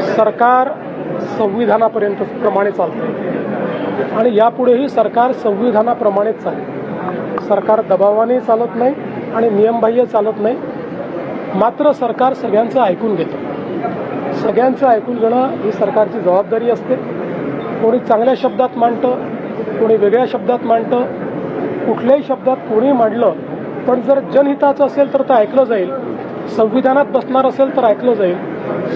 सरकार संविधानापर्यंत प्रमाणे चालतं आणि यापुढेही सरकार संविधानाप्रमाणेच चालेल. सरकार दबावाने चालत नाही आणि नियमबाह्य चालत नाही. मात्र सरकार सगळ्यांचं ऐकून घेतं. सगळ्यांचं ऐकून घेणं ही सरकारची जबाबदारी असते. कोणी चांगल्या शब्दात मांडतं, कोणी वेगळ्या शब्दात मांडतं. कुठल्याही शब्दात कोणी मांडलं पण जर जनहिताचं असेल तर ते ऐकलं जाईल. संविधानात बसणार असेल तर ऐकलं जाईल.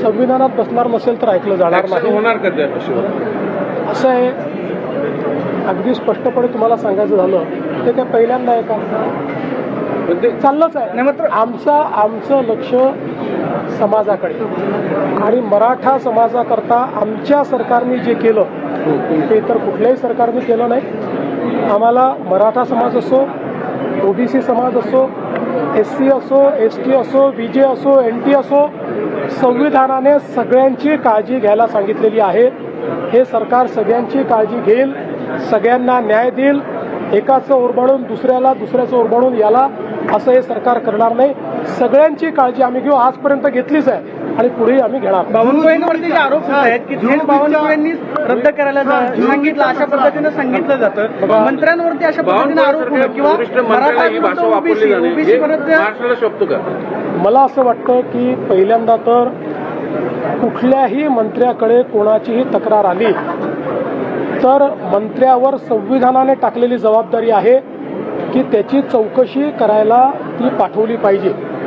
संविधानात बसणार नसेल तर ऐकलं जाणार नाही. होणार कधी असं आहे. अगदी स्पष्टपणे तुम्हाला सांगायचं झालं ते काय पहिल्यांदा आहे का? चाललंच आहे. मात्र आमचं लक्ष समाजाकडे आणि मराठा समाजाकरता आमच्या सरकारने जे केलं ते इतर कुठल्याही सरकारने केलं नाही. आम्हाला मराठा समाज असो, ओबीसी समाज असो, SC असो, ST असो, BJ असो, NT असो, संविधानाने सगळ्यांची काळजी घ्यायला सांगितलेली आहे. हे सरकार सगळ्यांची काळजी घेईल, सगळ्यांना न्याय देईल. एकाचं ओरबाडून दुसऱ्याला, दुसऱ्याचं ओरबाडून याला असं हे सरकार करणार नाही. सगळ्यांची काळजी आम्ही घेऊ. आजपर्यंत घेतलीच आहे आणि पुढेही आम्ही घेणार. बावनकुळेंवरती जे आरोप होत आहेत की थेट बावनकुळेंनी रद्द करायला सांगितलं, अशा पद्धतीनं सांगितलं जातं. मंत्र्यांवरती अशा पद्धतीने आरोप होणं किंवा मला असं वाटतं की पहिल्यांदा तर कुठल्याही मंत्र्याकडे कोणाचीही तक्रार आली तर मंत्र्यावर संविधानाने टाकलेली जबाबदारी आहे की त्याची चौकशी करायला ती पाठवली पाहिजे.